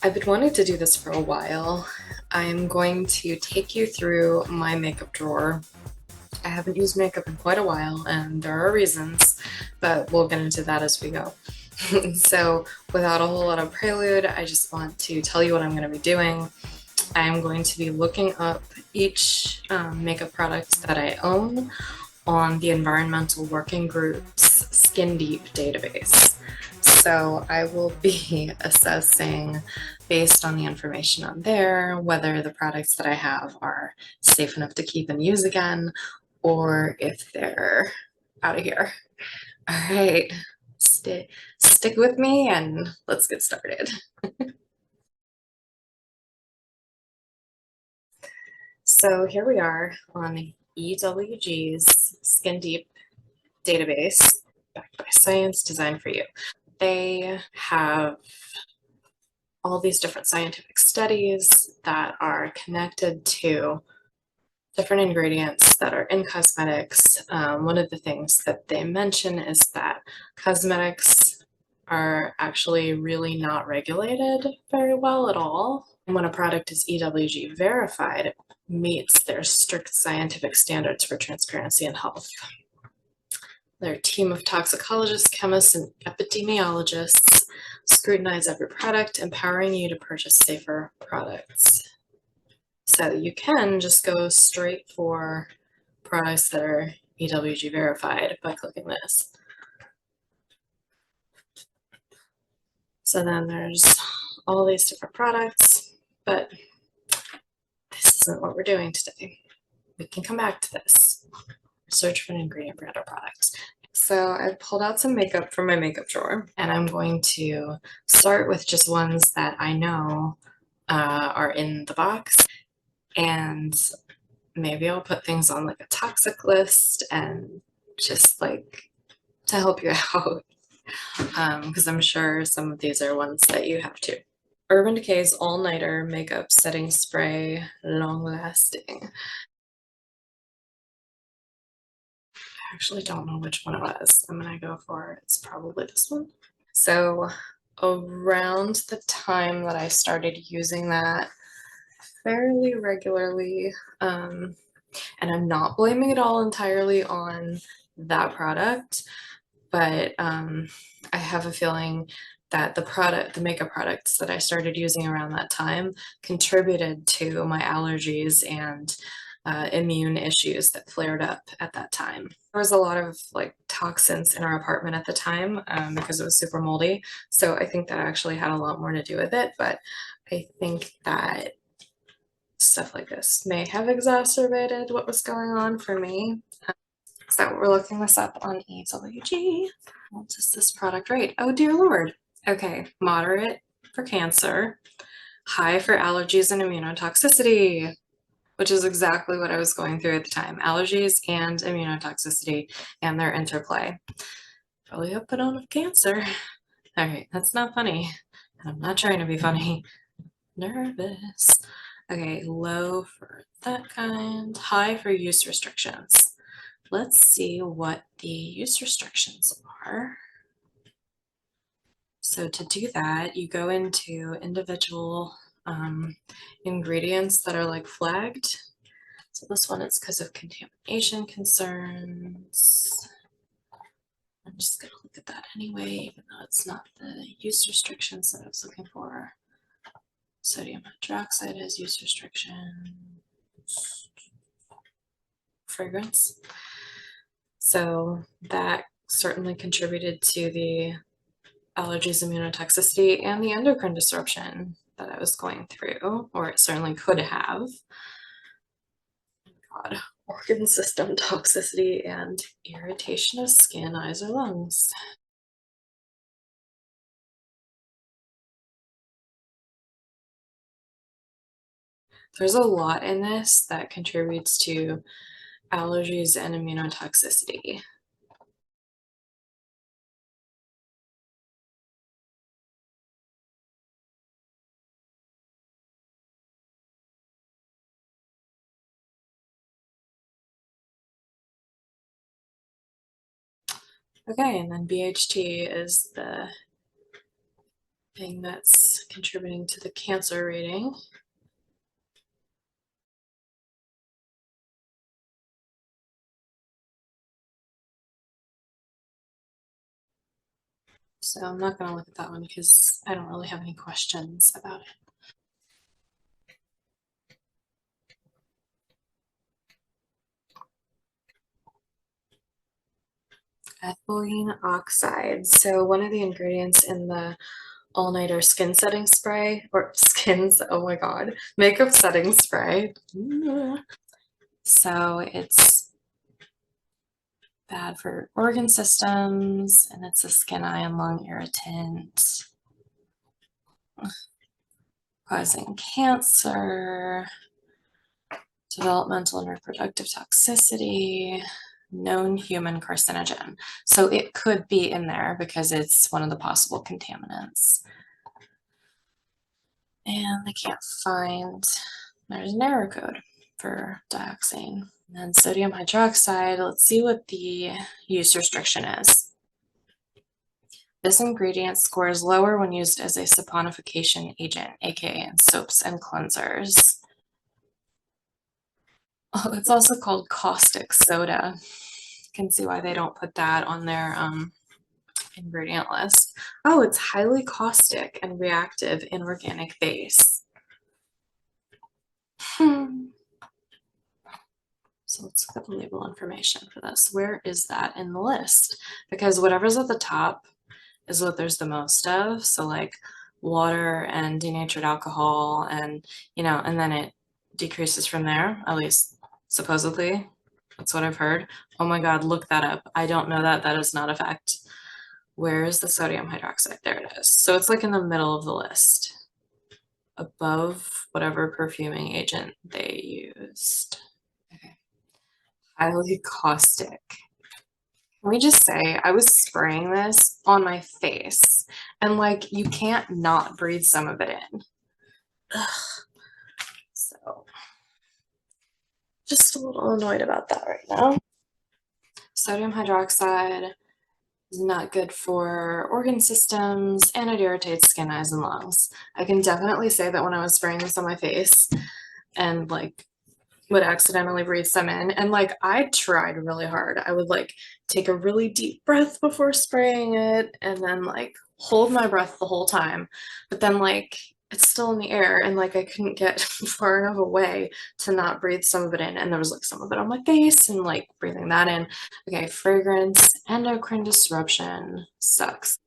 I've been wanting to do this for a while. I'm going to take you through my makeup drawer. I haven't used makeup in quite a while, and there are reasons, but we'll get into that as we go. So, without a whole lot of prelude, I just want to tell you what I'm going to be doing. I'm going to be looking up each makeup product that I own on the Environmental Working Group's Skin Deep database. So I will be assessing, based on the information on there, whether the products that I have are safe enough to keep and use again, or if they're out of here. All right, stick with me and let's get started. So here we are on EWG's Skin Deep database, backed by science, designed for you. They have all these different scientific studies that are connected to different ingredients that are in cosmetics. One of the things that they mention is that cosmetics are actually really not regulated very well at all. And when a product is EWG verified, it meets their strict scientific standards for transparency and health. Their team of toxicologists, chemists, and epidemiologists scrutinize every product, empowering you to purchase safer products. So you can just go straight for products that are EWG verified by clicking this. So then there's all these different products, but this isn't what we're doing today. We can come back to this. Search for an ingredient brand or product. So I pulled out some makeup from my makeup drawer, and I'm going to start with just ones that I know are in the box, and maybe I'll put things on like a toxic list and just like to help you out, because I'm sure some of these are ones that you have too. Urban Decay's All Nighter Makeup Setting Spray, long lasting. I actually don't know which one it was. I'm gonna go for it's probably this one. So around the time that I started using that fairly regularly, and I'm not blaming it all entirely on that product, but I have a feeling that the makeup products that I started using around that time contributed to my allergies and immune issues that flared up at that time. There was a lot of like toxins in our apartment at the time because it was super moldy. So I think that actually had a lot more to do with it. But I think that stuff like this may have exacerbated what was going on for me. So we're looking this up on EWG. What does this product rate? Oh dear Lord. Okay, moderate for cancer, high for allergies and immunotoxicity, which is exactly what I was going through at the time. Allergies and immunotoxicity and their interplay. Probably hope I don't have cancer. All right, that's not funny. I'm not trying to be funny. Nervous. Okay, low for that kind, high for use restrictions. Let's see what the use restrictions are. So to do that, you go into individual ingredients that are like flagged. So this one is because of contamination concerns. I'm just gonna look at that anyway, even though it's not the use restrictions that I was looking for. Sodium hydroxide has use restrictions. Fragrance. So that certainly contributed to the allergies, immunotoxicity, and the endocrine disruption that I was going through, or it certainly could have. God, organ system toxicity and irritation of skin, eyes, or lungs. There's a lot in this that contributes to allergies and immunotoxicity. Okay, and then BHT is the thing that's contributing to the cancer rating. So I'm not going to look at that one because I don't really have any questions about it. Ethylene oxide. So one of the ingredients in the all-nighter skin setting spray, or skins, oh my god, makeup setting spray. So it's bad for organ systems, and it's a skin, eye, and lung irritant, causing cancer, developmental and reproductive toxicity, known human carcinogen. So it could be in there because it's one of the possible contaminants. And they can't find, there's an error code for dioxane. And then sodium hydroxide, let's see what the use restriction is. This ingredient scores lower when used as a saponification agent, aka in soaps and cleansers. Oh, it's also called caustic soda. You can see why they don't put that on their ingredient list. Oh, it's highly caustic and reactive inorganic base. So let's look at the label information for this. Where is that in the list? Because whatever's at the top is what there's the most of. So like water and denatured alcohol and, and then it decreases from there, at least supposedly. That's what I've heard. Oh my God, look that up. I don't know that. That is not a fact. Where is the sodium hydroxide? There it is. So it's like in the middle of the list, above whatever perfuming agent they used. Okay. Highly caustic. Let me just say, I was spraying this on my face, and like you can't not breathe some of it in. Ugh. So, just a little annoyed about that right now. Sodium hydroxide is not good for organ systems, and it irritates skin, eyes, and lungs. I can definitely say that when I was spraying this on my face and like would accidentally breathe some in, and like I tried really hard. I would like take a really deep breath before spraying it and then like hold my breath the whole time, but then like it's still in the air and like I couldn't get far enough away to not breathe some of it in, and there was like some of it on my face and like breathing that in. Okay, fragrance, endocrine disruption, sucks.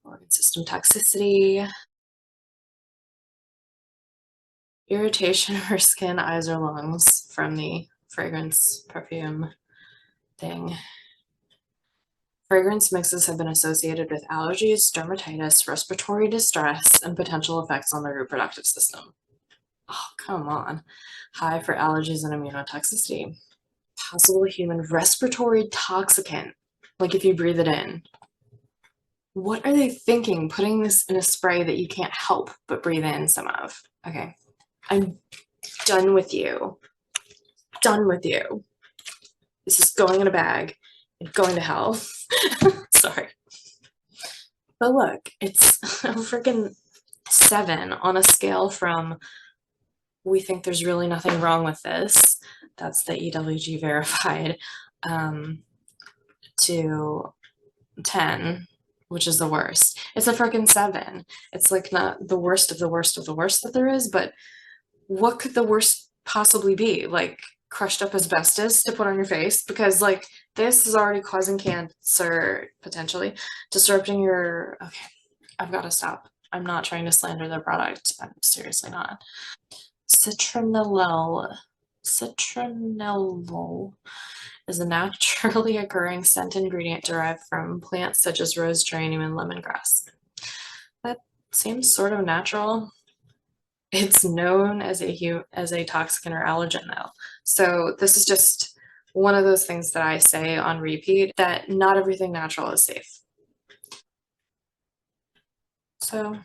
Organ system toxicity, irritation or skin, eyes, or lungs from the fragrance perfume thing. Fragrance mixes have been associated with allergies, dermatitis, respiratory distress, and potential effects on the reproductive system. Oh, come on. High for allergies and immunotoxicity. Possible human respiratory toxicant, like if you breathe it in. What are they thinking, putting this in a spray that you can't help but breathe in some of? Okay, I'm done with you. Done with you. This is going in a bag and going to hell. Sorry. But look, it's a freaking 7 on a scale from we think there's really nothing wrong with this, that's the EWG verified, to 10, which is the worst. It's a freaking 7. It's like not the worst of the worst of the worst that there is, but what could the worst possibly be? Like crushed up asbestos to put on your face? Because like this is already causing cancer, potentially disrupting your, okay, I've got to stop. I'm not trying to slander their product. I'm seriously not. Citronellol is a naturally occurring scent ingredient derived from plants such as rose, geranium, and lemongrass. That seems sort of natural. It's known as a toxicant or allergen though. So this is just one of those things that I say on repeat, that not everything natural is safe. So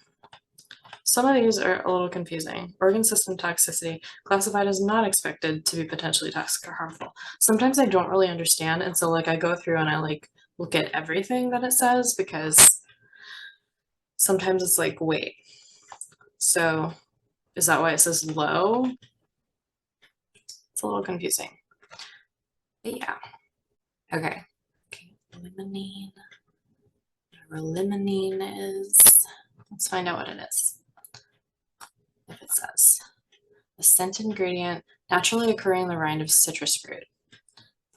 some of these are a little confusing. Organ system toxicity, classified as not expected to be potentially toxic or harmful. Sometimes I don't really understand, and so like I go through and I like look at everything that it says, because sometimes it's like, wait, So is that why it says low? It's a little confusing. But yeah. Okay. Limonene. Whatever limonene is. Let's find out what it is. If it says. A scent ingredient naturally occurring in the rind of citrus fruit.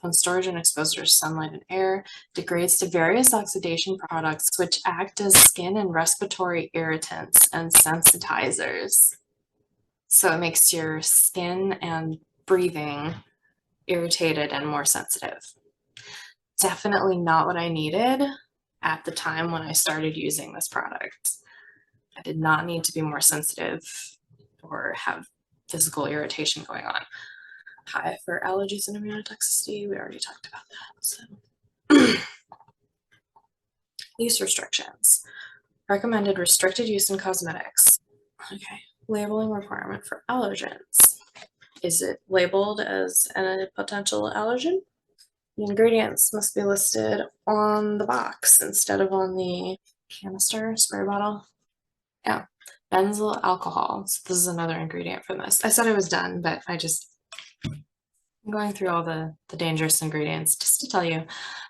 When storage and exposure to sunlight and air, degrades to various oxidation products which act as skin and respiratory irritants and sensitizers. So it makes your skin and breathing irritated and more sensitive. Definitely not what I needed at the time when I started using this product. I did not need to be more sensitive or have physical irritation going on. High for allergies and immunotoxicity, we already talked about that. So use restrictions. Recommended restricted use in cosmetics. Okay. Labeling requirement for allergens. Is it labeled as a potential allergen? The ingredients must be listed on the box instead of on the canister, spray bottle. Yeah. Benzyl alcohol. So this is another ingredient for this. I said I was done, but I'm going through all the dangerous ingredients just to tell you,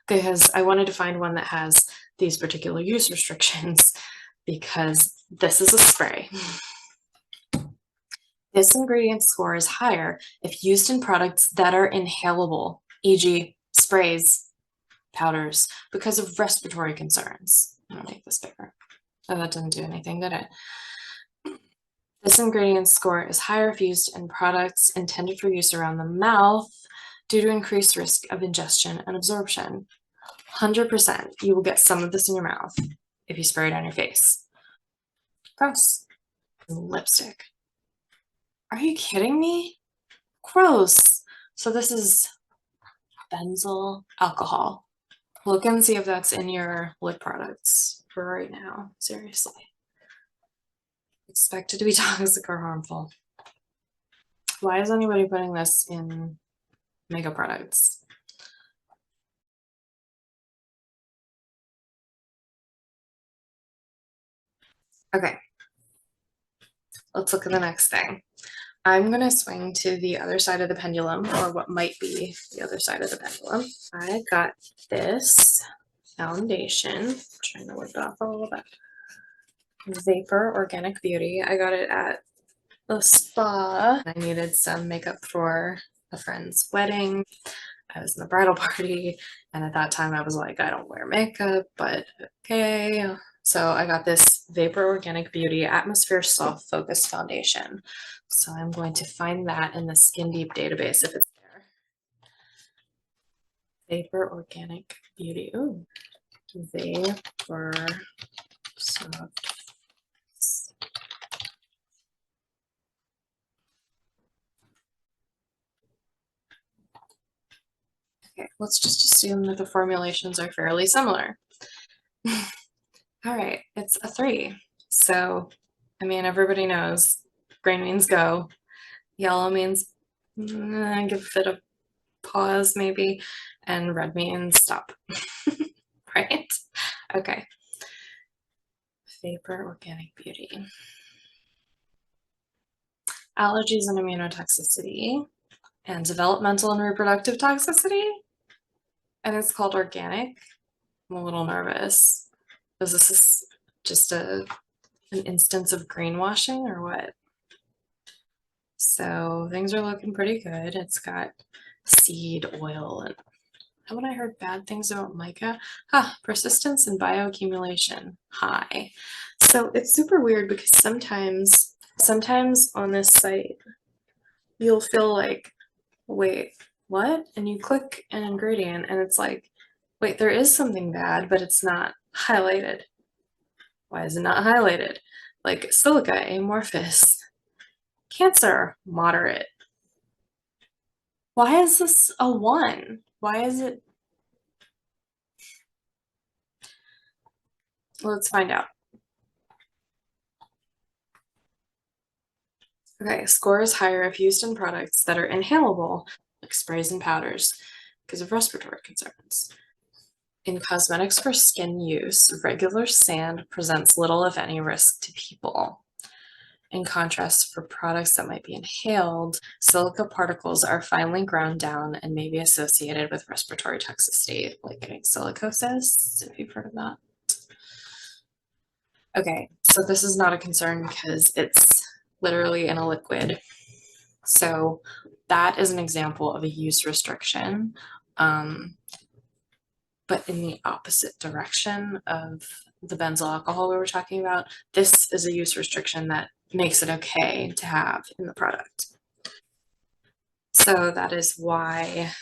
because I wanted to find one that has these particular use restrictions because this is a spray. This ingredient score is higher if used in products that are inhalable, e.g. sprays, powders, because of respiratory concerns. I'm gonna make this bigger. Oh, that didn't do anything, did it? This ingredient score is higher if used in products intended for use around the mouth due to increased risk of ingestion and absorption. 100% you will get some of this in your mouth if you spray it on your face. Gross. Lipstick. Are you kidding me? Gross. So this is benzyl alcohol. Look and see if that's in your lip products for right now. Seriously. Expected to be toxic or harmful. Why is anybody putting this in makeup products? Okay. Let's look at the next thing. I'm going to swing to the other side of the pendulum, or what might be the other side of the pendulum. I got this foundation. I'm trying to whip it off a little bit. Vapor Organic Beauty. I got it at the spa. I needed some makeup for a friend's wedding. I was in the bridal party, and at that time I was like, I don't wear makeup, but okay. So I got this Vapor Organic Beauty Atmosphere Soft Focus Foundation. So I'm going to find that in the Skin Deep database if it's there. Vapor Organic Beauty. Ooh. Vapor Soft. Okay, let's just assume that the formulations are fairly similar. All right, it's a 3. So, I mean, everybody knows green means go, yellow means give it a pause maybe, and red means stop. Right? Okay. Vapor Organic Beauty. Allergies and immunotoxicity, and developmental and reproductive toxicity. And it's called organic. I'm a little nervous. Is this just an instance of greenwashing or what? So things are looking pretty good. It's got seed oil, and haven't I heard bad things about mica? Persistence and bioaccumulation high. So it's super weird because sometimes on this site you'll feel like, wait, what? And you click an ingredient and it's like, wait, there is something bad, but it's not highlighted. Why is it not highlighted? Like silica amorphous, cancer moderate. Why is this a 1? Why is it? Let's find out. Okay, score is higher if used in products that are inhalable, like sprays and powders, because of respiratory concerns. In cosmetics for skin use, regular sand presents little, if any, risk to people. In contrast, for products that might be inhaled, silica particles are finely ground down and may be associated with respiratory toxicity, like getting silicosis, if you've heard of that. Okay, so this is not a concern because it's literally in a liquid. So that is an example of a use restriction, but in the opposite direction of the benzyl alcohol we were talking about. This is a use restriction that makes it okay to have in the product. So that is why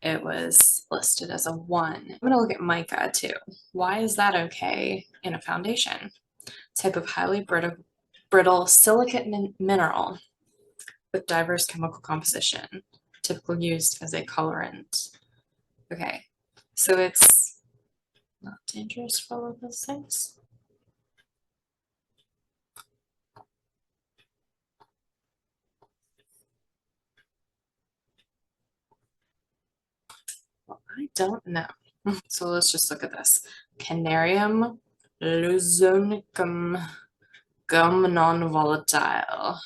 it was listed as a 1. I'm going to look at mica too. Why is that okay in a foundation? Type of highly brittle silicate mineral with diverse chemical composition, typically used as a colorant. Okay, so it's not dangerous for all of those things. Well, I don't know. So let's just look at this. Canarium luzonicum, gum non-volatile.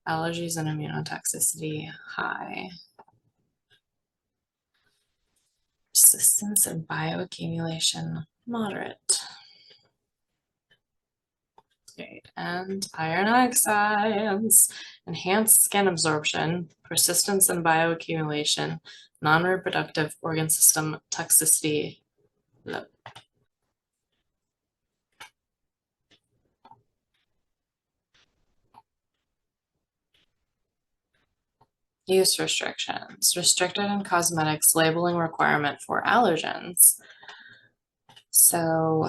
Allergies and immunotoxicity high. Persistence and bioaccumulation moderate. Okay, and iron oxides, enhanced skin absorption, persistence and bioaccumulation, non-reproductive organ system toxicity low. Use restrictions. Restricted in cosmetics labeling requirement for allergens. So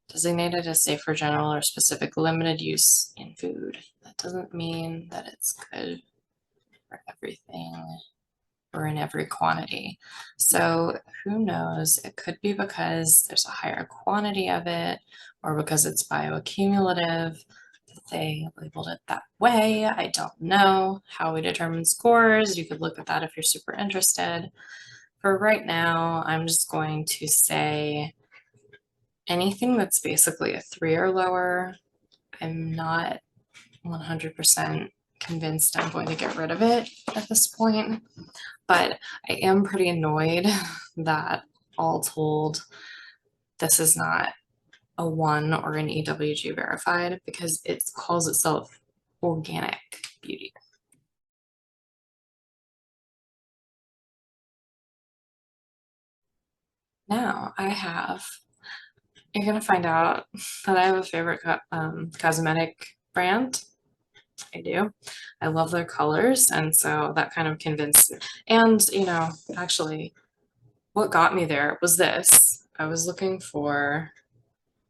designated as safe for general or specific limited use in food. That doesn't mean that it's good for everything or in every quantity. So who knows? It could be because there's a higher quantity of it or because it's bioaccumulative. They labeled it that way. I don't know how we determine scores. You could look at that if you're super interested. For right now, I'm just going to say anything that's basically a 3 or lower. I'm not 100% convinced I'm going to get rid of it at this point, but I am pretty annoyed that all told, this is not a 1 or an EWG verified because it calls itself organic beauty. Now you're gonna find out that I have a favorite cosmetic brand. I do. I love their colors, and so that kind of convinced me. And actually, what got me there was this. I was looking for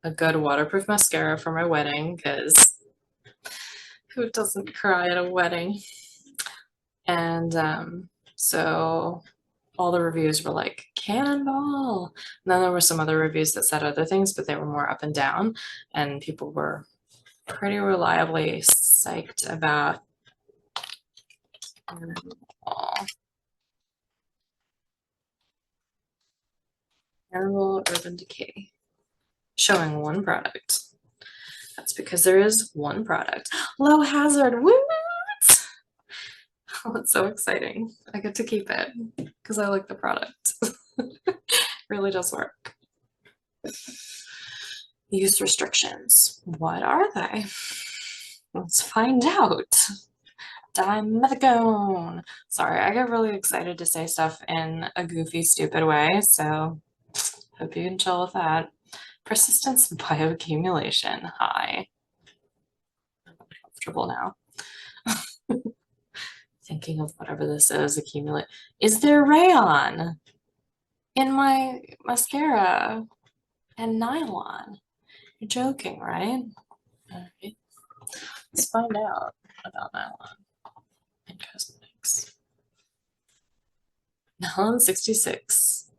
a good waterproof mascara for my wedding because who doesn't cry at a wedding? And so all the reviews were like cannonball. And then there were some other reviews that said other things, but they were more up and down, and people were pretty reliably psyched about Cannonball Urban Decay, showing one product. That's because there is one product. Low hazard, what? Oh, it's so exciting. I get to keep it because I like the product. Really does work. Use restrictions. What are they? Let's find out. Dimethicone. Sorry, I get really excited to say stuff in a goofy, stupid way, so hope you can chill with that. Persistence and bioaccumulation high. I'm comfortable now. Thinking of whatever this is, accumulate. Is there rayon in my mascara and nylon? You're joking, right? All right. Let's find out about nylon and cosmetics. Nylon 66.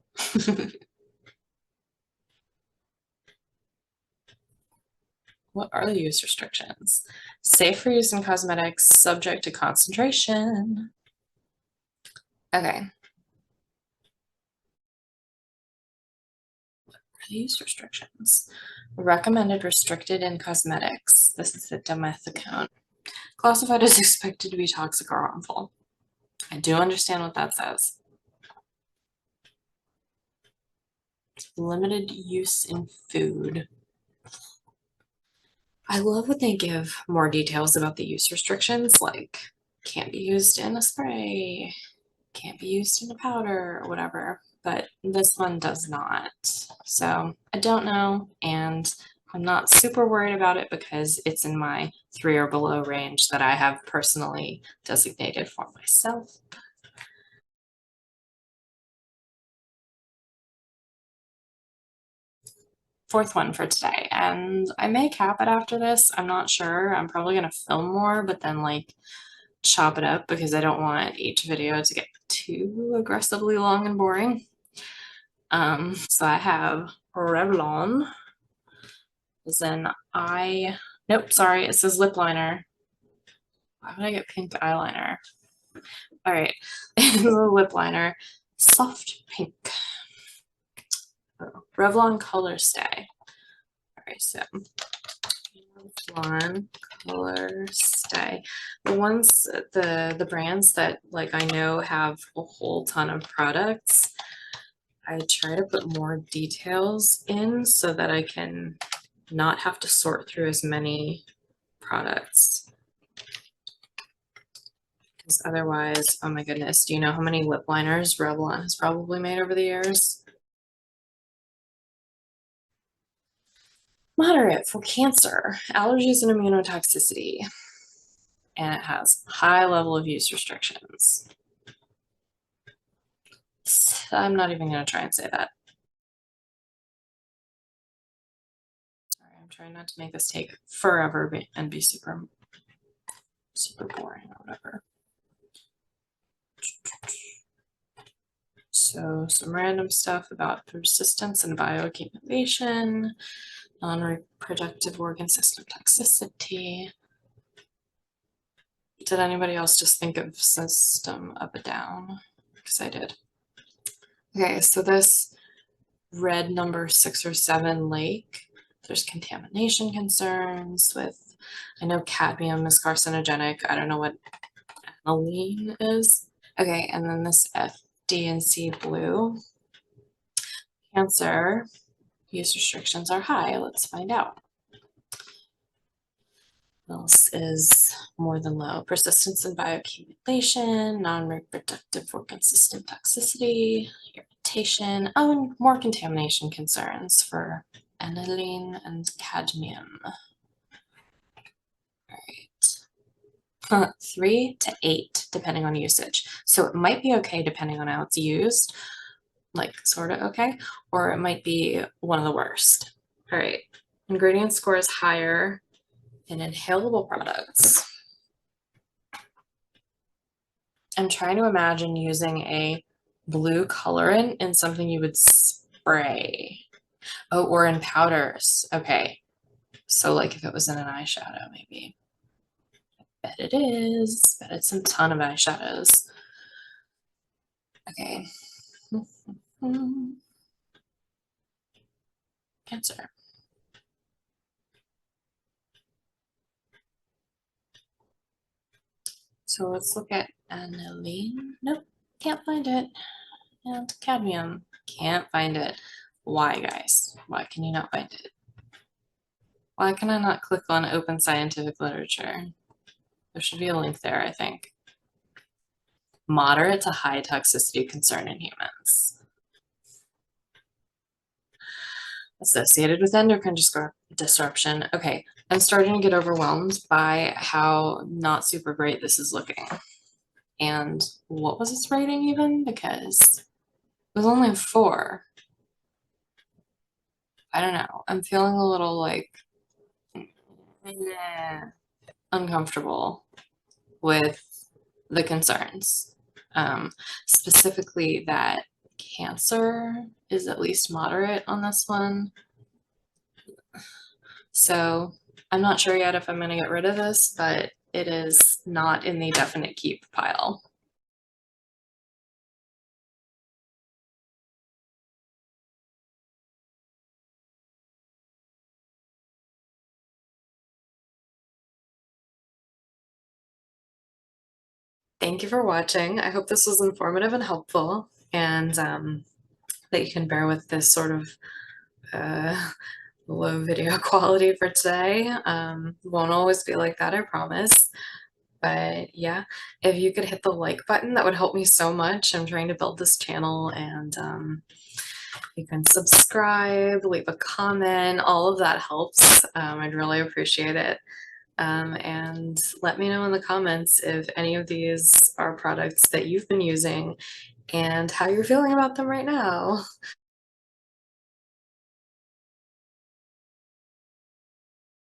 What are the use restrictions? Safe for use in cosmetics, subject to concentration. Okay. What are the use restrictions? Recommended restricted in cosmetics. This is the Demeth account. Classified as expected to be toxic or harmful. I do understand what that says. Limited use in food. I love when they give more details about the use restrictions, like can't be used in a spray, can't be used in a powder, or whatever, but this one does not. So I don't know, and I'm not super worried about it because it's in my 3 or below range that I have personally designated for myself. Fourth one for today, and I may cap it after this. I'm not sure. I'm probably gonna film more, but then like chop it up because I don't want each video to get too aggressively long and boring. So I have Revlon. Then nope, sorry, it says lip liner. Why would I get pink eyeliner? All right, the lip liner, soft pink. Oh, Revlon Color Stay. All right, so Revlon Color Stay. The ones, the brands that like I know have a whole ton of products, I try to put more details in so that I can not have to sort through as many products. Because otherwise, oh my goodness, do you know how many lip liners Revlon has probably made over the years? Moderate for cancer, allergies, and immunotoxicity. And it has high level of use restrictions. I'm not even going to try and say that. Sorry, I'm trying not to make this take forever and be super boring or whatever. So some random stuff about persistence and bioaccumulation, non-reproductive organ system toxicity. Did anybody else just think of system up and down? Because I did. Okay, so this red number 6 or 7 lake, there's contamination concerns with, I know cadmium is carcinogenic. I don't know what aniline is. Okay, and then this FD&C blue, cancer, use restrictions are high. Let's find out. What else is more than low? Persistence and bioaccumulation, non-reproductive organ system toxicity, irritation, and more contamination concerns for aniline and cadmium. All right. 3 to 8, depending on usage. So it might be okay depending on how it's used, like sort of okay, or it might be one of the worst. All right. Ingredient score is higher in inhalable products. I'm trying to imagine using a blue colorant in something you would spray. Oh, or in powders. Okay. So like if it was in an eyeshadow, maybe. Bet it is. Bet it's a ton of eyeshadows. Okay. Cancer. So let's look at aniline. Nope, can't find it. And cadmium, can't find it. Why, guys? Why can you not find it? Why can I not click on open scientific literature? There should be a link there, I think. Moderate to high toxicity concern in humans. Associated with endocrine disruption. Okay, I'm starting to get overwhelmed by how not super great this is looking. And what was its rating even? Because it was only a 4. I don't know. I'm feeling a little like uncomfortable with the concerns. Specifically that cancer is at least moderate on this one. So I'm not sure yet if I'm going to get rid of this, but it is not in the definite keep pile. Thank you for watching. I hope this was informative and helpful, and that you can bear with this sort of uh, low video quality for today. Won't always be like that, I promise. But yeah, if you could hit the like button, that would help me so much. I'm trying to build this channel, and you can subscribe, leave a comment, all of that helps. I'd really appreciate it. And let me know in the comments if any of these are products that you've been using and how you're feeling about them right now.